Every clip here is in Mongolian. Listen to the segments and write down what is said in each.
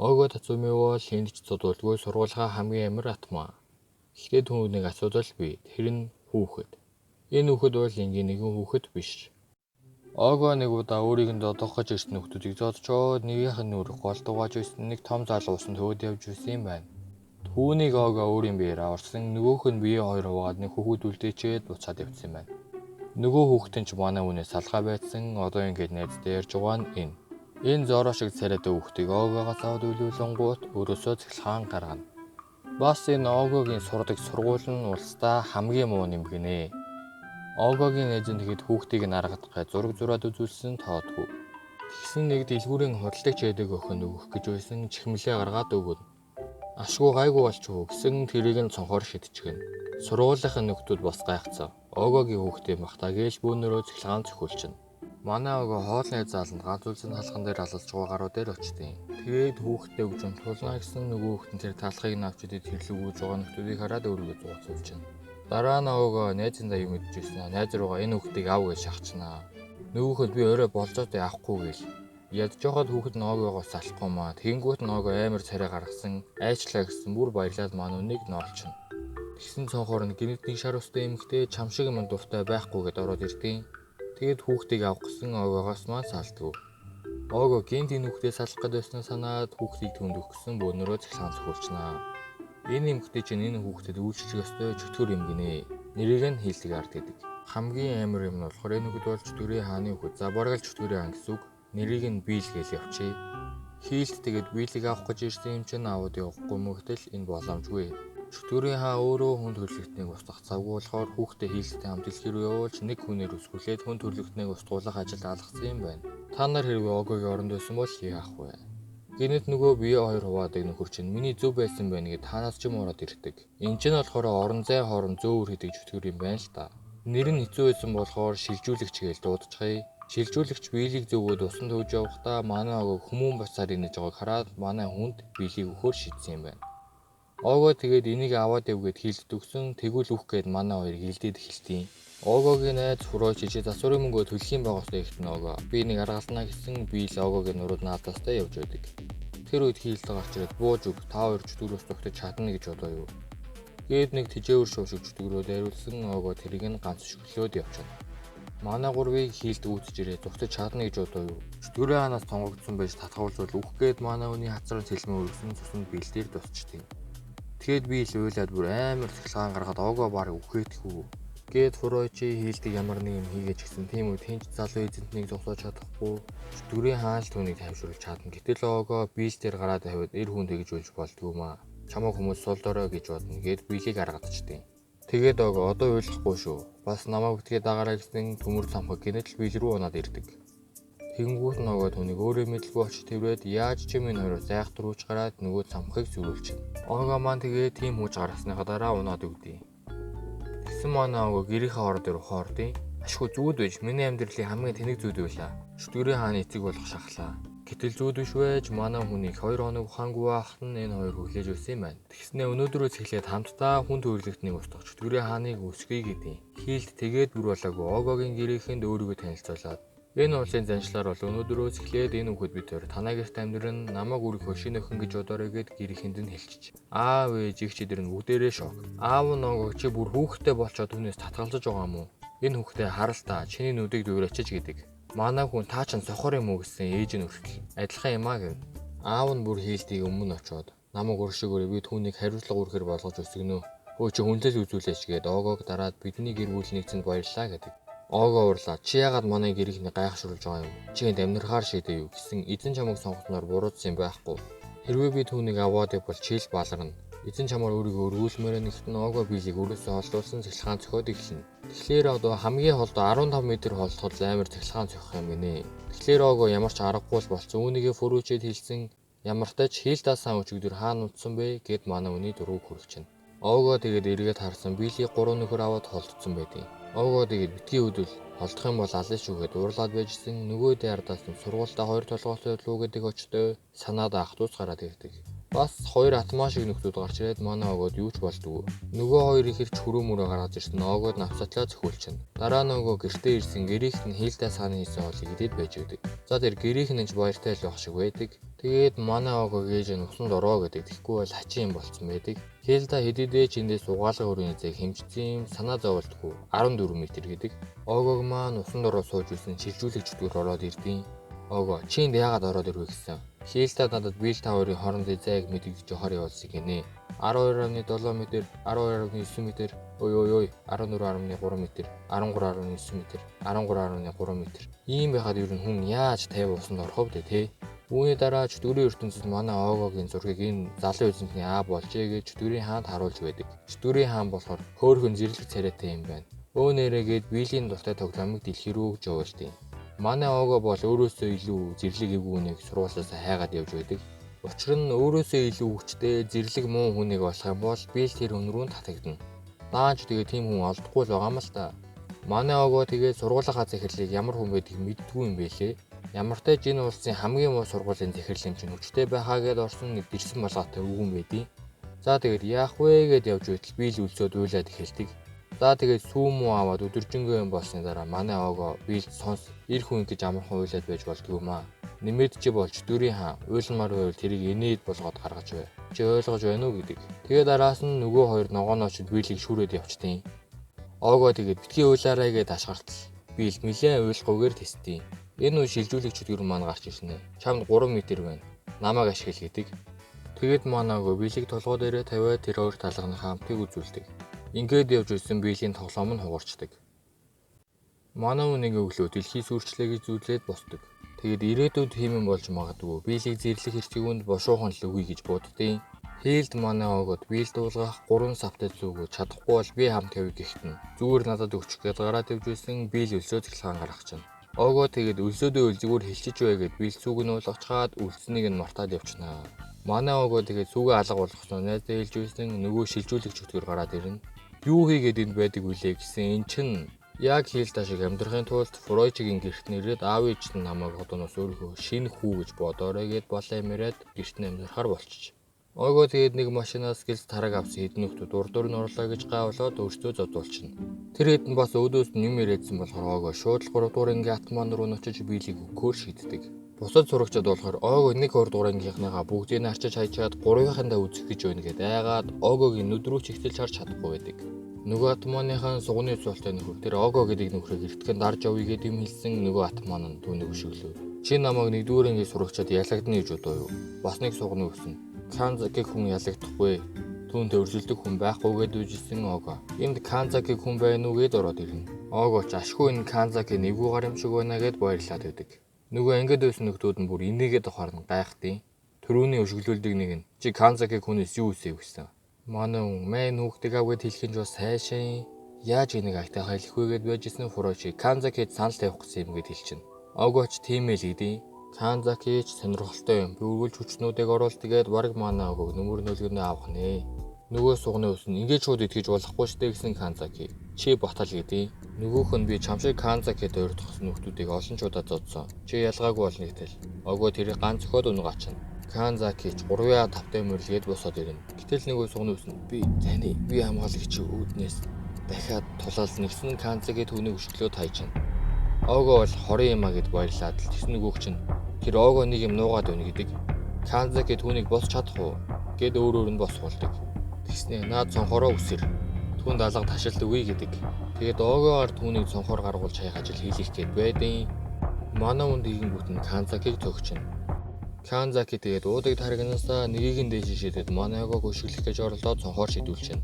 Оого Тацуми бол энд ч зодуулгүй сургуулийнхаа хамгийн амар атмаа. Гэхдээ түүнийг асуудал бий. Тэр нь хүүхэд. Энэ хүүхэд бол ингийн нэгэн хүүхэд биш. Оого нэг удаа өөрийг нь додохож ирсэн хүүхдүүдийг зодчоод нэгийнх нь нүрэх гол дугааж байсан нэг том залуу усан төвөд явж ирсэн юм байна. Түүнийг Оого өөрийн биеэр аварсан, нөгөөх нь бие хоёр хуваагаад нэг хүүхэд үлдээчээд буцаад явсан юм байна. Нөгөө хүүхэд нь ч манай үнээс салгаа байсан. Одоо ингэж найзтай ярьж байгаа нь энэ. Энэ зороо шиг царайтай хүүхдийг Оогоогоос аваад үлүүлэнгуут өрөөсөө цэглэхан гаргана. Бас энэ Оогогийн сурдаг сургууль нь улсдаа хамгийн муу юм гинэ. Оогогийн ээж нь тэгэхэд хүүхдийг нь аргадах гэж зураг зураад үзүүлсэн тоодгүй. Тэгсэн нэг дэлгүүрийн худалдагч эдэг охин өгөх гэж байсан чихмэлээ гаргаад өгнө. Ашгүй гайгүй болчихоо гэсэн тэрийг нь цонхоор шидчихнэ. Сургуулийнхын нөхдүүд бас гайхацсан. Оогогийн хүүхдийн бахтаа гээл бөөнөрөө цэглэхан цохиулчихна. Манай Оого хоолны зааланд ганц үлзэн халхан дээр алалж байгаа гаруу дээр очтیں۔ Тэгээд хүүхдээ өгж унтуулна гэсэн нөгөө хүүхэд нь тэр талхыг нь авч идээд хэрлэг үүж байгаа нөхдүүдийг хараад өөрийгөө зугацуулчихна. Дараа нь Оого найзындаа юм мэдчихсэн. Найз руугаа энэ хүүхдийг ав гэж шахчихнаа. Нөгөөхөд би орой болзоотой авахгүй гээл. Ядж жоход хүүхэд нь Оогоогоос салахгүй маа. Тэнгүүт нь Оого амар царай гаргасан. Айчлаа гэсэн бүр баярлаад мануунийг нь олчихно. Тэгсэн цонхоор нь гинэт нэг шар устай эмэгтэй чам шиг юм дуртай байхгүй гэд ороод ирдیں۔ Тэгэд хүүхдийг авах гэсэн Оогоогоос маань салдгүй. Оого гинт энэ хүүхдээ салах гэж байснаа санаад хүүхдийг түнд өгөх гэсэн бөөнөрөө цэглэхан цохиулчихнаа. Энэ эмэгтэй чинь энэ хүүхдэд үйлчлэх ёстой чөтгөр юм гинэ. Нэрийг нь Хилдегард гэдэг. Хамгийн амар юм нь болохоор энэ хүүхэд бол чөтгөрийн хааны хүүхэд. За бараг л чөтгөрийн хаан гэсэн үг. Нэрийг нь Бийл гэж явчих. Хилд тэгээд Бийлийг авах гэж ирсэн юм чинь аваад явахгүй мөгтөл энэ боломжгүй. Чөтгөрийн хаан өөрөө хүн төрлөختнийг устгах завгүй болохоор хүүхдээ Хилдтэй хамт дэлхий рүү явуулж нэг хүнээр өсгүүлээд хүн төрлөختнийг устгуулах ажилд алгасан юм байна. Та нар хэрвээ Оогогийн оронд байсан бол яах вэ? Гинэт нөгөө бие хоёр хуваадаг нөхөр чинь миний зөв байсан байна гэд танаас ч юм ороод ирдэг. Энд чинь болохоор орон зай хоорон зөөвөр хийдэг чөтгөр юм байна л та. Нэр нь хэцүү байсан болохоор шилжүүлэгч гэж дуудчихъя. Шилжүүлэгч биелийг зөвгөөд усан төвж явахдаа манай Оого хүмүүн бацаар инэж байгааг хараад манай хүнд биелийг өгөхөөр шийдсэн юм байна. Оого тэгээд энийг аваад явгээд Хилд өгсөн. Тэгвэл үх гээд манай хоёр хилдээд эхэлтийн. Оогогийн найз хуроо чижээ засварын мөнгөө төлөх юм байгаас ихтэн Оого. Би нэг аргалнаа гэсэн Бийл Оогогийн нурууд наадастай явж байдаг. Тэр үед Хилд гарч ирээд бууж өг та хоёр чөтгөрөөс тогтож чадна гэж бодоо юу. Гээд нэг тижээвэр шуу шиг чөтгөрөө дайруулсан Оого тэрийг нь ганц шөглөөд явчихна. Манай гурвыг Хилд үүсэж ирээд тогтож чадна гэж бодоо юу. Чөтгөрийн хаанаас тонгогдсон байж татгуулзвал үх гээд манай хүний хацрын сэлмээ өргөсөн цуснд Бийлдээр дусчтیں۔ Тэгэд Бийл уйлаад бүр амар цэглэгаан гаргаад Оогоо барыг үхээдгүү. Гээд Фуройчи Хилдийг ямар нэг юм хийгээч гэсэн тийм үү тэнч залуу эзэнтнийг зогсоож чадахгүй. Чөтгөрийн хаан л түүнийг тайвшруулж чадна. Гэтэл Оогоо Бийл дээр гараад тавиад эр хүн тэгж үлж болдгоо маа. Чамаг хүмүүс сул дорой гэж бодно гээд Бийлийг гаргадчихтیں۔ Тэгээд Оогоо одоо уйлахгүй шүү. Бас намайг битгий дагаарай гэсэн төмөр цамхаг гинэт л Бийл рүү унаад ирдэг. Тэнгүүт нь Оогоо түүнийг өөрөө мэдлгүй очиж тэрвээд яаж ч юм энэ хоёроо зайхтар үүж гараад нөгөө цамхагыг зүрүүлчихнэ. Оогоо маань тэгээд тийм хүч гаргасныхаа дараа унаад өгдөө. Тэгсэн манай Оогоо гэрийнхээ хор дээр ухаардیں۔ Ашгүй зүуд байж миний амьдралын хамгийн тэнэг зүуд байлаа. Чөтгөрийн хааны эцэг болох шахлаа. Гэтэл зүуд биш байж манай хүнийг 2 хоног ухаангүй байхад нь энэ хоёр хүлээж өгсөн юм байна. Тэгснээ өнөөдрөөс эхлээд хамтдаа хүн төрөлхтнийг устгах чөтгөрийн хааныг өсгөе гэдэг. Хилд тэгээд бүр болоогүй Оогогийн гэрийнхэнд өөрийгөө танилцуулаад энэ улсын заншлаар бол өнөөдрөөс эхлээд энэ хүүхэд бид хоёр танаа гэрт амьдран намайг өөрийнхөө шинэ охин гэж бодоорой гэд гэрийнхэнд нь хэлчих. Аав ээж их чидэр нь бүгдээрээ шок. Аав нь Оогоо чи бүр хүүхэдтэй болчоод түүнээс татгалзаж байгаа юм уу? Энэ хүүхдээ харалтаа чиний нүдийг дүүрачиж гэдэг. Манай хүн таа чин сохор юм уу гэсэн ээж нь өртөл. Адилхан юм аа гэв. Аав нь бүр Хилдийг өмнө очоод намайг өршөөгөөрэй би түүнийг хариуцлага өргөхөр болгож өсгөнө. Өө чи хүнлэл үзүүлээч гээд Оогоог дараад бидний гэр бүл нэгцэнд баярлаа гэдэг. Оогоо урлаа. Чи яагаад манай гэрийнхний гайхшруулж байгаа юм? Чи энд амьдрахаар шийдээ юу гэсэн эзэн чамайг сонгосноор буруутсан юм байхгүй. Хэрвээ би түүнийг аваад бол чи л баларна. Эзэн чамаар өөрийгөө өргүүлмээр нэгтэн Оогоо Бийлийг өрөөсөө олдуулсан цэглэгаан цохиод эхэлнэ. Тэгэхээр одоо хамгийн холдоо 15 м холдоход амар цэглэгаан цохих юм гинэ. Тэгэхээр Оогоо ямар ч аргагүй болсон үүнийгээ Фуройчид хэлсэн ямартай ч Хилдаас өчигдөр хаана утсан бэ гэд манай үний дургуг хүрчихнэ. Оогоо тэгээд эргээд харсан Бийлийг 3 нөхөр аваад холдсон байдیں۔ Оогоо тэгээд битгий өдөл холдох юм бол алын шүүгээд уурлаад байжсэн нөгөө дайрдаас нь сургуультаа 2 толгоосоо луу гэдэг очтой санаад ах トゥ гараад ирдэг. Бас хоёр атмаа шиг нөхдүүд гарч ирээд манай огоод юу ч болдгоо. Нөгөө хоёр ихэрч хөрөө мөрөө гаргаж ирсэн огоод навсатлаа цохиулчихна. Дараа нөгөө гэртээ ирсэн гэрийнх нь хийлдэ сааны хийсэн хоолыг идээд байж өгдөг. За тэр гэрийнх нь ч баяртай л байх шиг байдаг. Тэгээд манай огоо гээж нүсэнд ороо гэдэг. Тэгэхгүй бол хачин юм болцсон байдаг. Хийлдэ хэдийдээ ч эндээс угаалга өрөөний зэг хэмжсэн санаа зовлтгүй 14 м гэдэг. Огоог маань усанд ороо сууж исэн шилжүүлэгч дүр ороод ирдیں۔ Огоо чинд яагаад ороод ирвэ гэсэн. Хийлдэ надад биэл та хоёрын хоорондын зайг мэдэгдэж хор явуулсан гинэ. 12.7 м, 12.9 м, ой 14.3 м, 13.9 м, 13.3 м. Ийм байхад ер нь хүн яаж 50 усанд орох вэ те? Үүний дараа чөтгөрийн ертөнцид манай Огогийн зургийг энэ залуу эзэнтний аа болжээ гэж чөтгөрийн хаанд харуулж байдаг. Чөтгөрийн хаан болохоор хөөхөн зэрлэг царайтай юм байна. Өө нэрээгээд биелийн дуртай тоглоомыг дэлхий рүү өгж явуулдаг. Манай Ого бол өөрөөсөө илүү зэрлэг эгүүнийг сургуулиас хайгаад явж байдаг. Учир нь өөрөөсөө илүү хүчтэй зэрлэг муу хүнийг болох юм бол би л тэр хүн рүү татагдана. Даанч тэгээ тийм хүн олдохгүй л байгаа юм л та. Манай Ого тэгээ сургуулийн захирлыг ямар хүн байдгийг мэддгүй юм бэлээ. Ямартай ч энэ улсын хамгийн муу сургуулийн захирал юм чинь хүчтэй байхаа гэд орсон нэг дэрсэн болгоотой үгэн байдیں۔ За тэгээд яах вэ гэд явж байтал би л үлсөөд уйлаад эхэлдэг. За тэгээд сүүм муу аваад өдөржингөө юм болсны дараа манай Ого биэл сонс ир хүн гэж амархан уйлаад байж болдгоо юм аа. Нэмээд чи болж дүрийн хаан уйлмаар байвал тэрийг инээд болгоод гаргаж бай. Чи ойлгож байна уу гэдэг. Тэгээд араас нь нөгөө хоёр ногооночд биелийг шүүрээд явчтیں۔ Ого тэгээд битгий уйлаарай гэд ашгартал биэл нэлээд уйлахгүйгээр тэстیں۔ Энэ үе шилжүүлэгч чөтгөр маань гарч ирсэн. Чамд 3 м байна. Намайг ашигла гэдэг. Тэгээд манай Ого биелийг толгой дээрээ тавиад тэр хоёр талганы хамтыг үзүүлдэг. Ингээд явж ирсэн биелийн тоглоом нь хугарчдаг. Манай нэг өглөө дэлхий сүрчлээ гэж зүйлээд босдог. Тэгэд ирээдүйд тийм юм болж магадгүй. Биелийг зэрлэх хэрчгүүнд бошуухан л өгье гэж боддیں۔ Хийлд манай Огод биел дуулгах 3 савтай зүгөө чадахгүй бол би хамт явъя гэхтэн. Зүгээр надад өгч гээд гараад явж байсан биел өлсөө цэглэгаан гаргах чинь. Ого тэгээд өлсөөдөө үлзгүүр хилчиж бай гэд биел сүг нь уулгачаад үлдсэнийг нь мартаад явчихнаа. Манай Ого тэгээд сүгээ алга болгосноо найздаа хэлж байсан нөгөө шилжүүлэгч чөтгөр гараад ирнэ. Юу хийгээд энд байдаг вүлээ гэсэн эн чин яг Хийлдэ шиг амьдрахын тулд Фройчгийн гэрт нэрээд аав ээж нь намайг одооноос өөрөө шинэ хүү гэж бодоорой гэд болоо юмраад гэрт нь амьдрахаар болчих. Ого тэгээд нэг машинаас гэлс тараг авсан хэдэн нөхдүүд урдуур нь орлоо гэж гайвлаад өөртөө зодуулчихна. Тэр хэдэн бас өөдөөс нь юм яриадсан болохоор Ого шууд 3 дугаар ангийн атман руу ночиж биелийг өгөхөөр шийддэг. Бусад сурагчид болохоор Ого 1 2 дугаар ангийнхныгаа бүгдийг нь арчиж хайчаад 3-ынхандаа үзэх гэж байна гэд айгаад Огогийн нүд рүү чигтэлж харж чадахгүй байдаг. Нөгөө атманыхаа сугны цуултай нөхөр тэр Ого гэдэг нөхрийг эртгэн дарж явъя гэд юм хэлсэн нөгөө атман нь түүнийг өшөглөө. Чи намайг 1-р ангийн сурагчид ялагдана гэж бодоо юу? Бас нэг сугны өгсөн. Канзагийн хүн ялагдахгүй. Түүнд өрсөлдөх хүн байхгүй гэд үжсэн Ого. Энд Канзагийн хүн байна уу гэд ороод ирнэ. Ого ч ашгүй энэ Канзагийн нэгүгээр юм шиг байна гэд баярлаад байдаг. Нөгөө ангид байсан нөхдүүд нь бүр инээгээд харна гайхтیں۔ Төрөүний өшөглөлдөг нэг нь чи Канзагийн хүнээс юу үсэв гэсэн. Манай мэн хүүхдийг авгээд хэлэх нь ч бас сайшаа. Яаж энийг айтаа хэлэх вэ гэд байжсэн Фройчи Канзакид санал тавих гэсэн юм гэд хэлчихнэ. Огоч тийм ээ л гэдэг. Канзакич сонирхолтой юм. Бүргүүлж хүчнүүдийг оруулалт тэгээд бараг манай Огог нөмөр нөлгөнөө авах нэ. Нөгөө сугны ус нь ингээд шууд итгэж болохгүй штэ гэсэн Канзаки. Чи батал гэдэг. Нөгөөх нь би чам шиг Канзакид ойр тохсон нөхдүүдийг олон ч удаа зодсон. Чи ялгаагүй бол нэгтэл. Ого тэрийг ганц зөхөд унгачна. Канзакич 3-5 мөрлгээд босоод ирнэ. Гэтэл нөгөө сугны ус нь би хамгаалагч үүднээс дахиад тулаал нэгсэн Канзагийн түүнийг өшөглөө тайчна. Ого бол хорын юмаа гэд баярлаад л тэс нөгөөх чинь тэр Ого нэг юм нуугаад байна гэдэг. Канзаки түүнийг босч чадах уу гэд өөр нь босгуулдаг. Тэснэ наад цонхороо үсэр. Түүнд алга ташилт өгье гэдэг. Тэгээд Огоор түүнийг цонхоор гаргуулж хайхаж л хийлэх гээд байдیں۔ Манай үнд игэнгүүт нь Канзакиг төгчнө. Канзаки тэгээд уудаг таригнаасаа нэгийг нь дээш шидэд манай Огог өшөглөх гэж оролдоод цонхоор шидүүлчихнэ.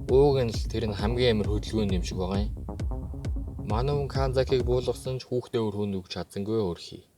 Ууг нь л тэр нь хамгийн амар хөдөлгөөнд юм шиг байгаа юм. Манай хүн Канзакиг буулгасан ч хүүхдээ өрхөнд өгч чадсангүй өөрхий.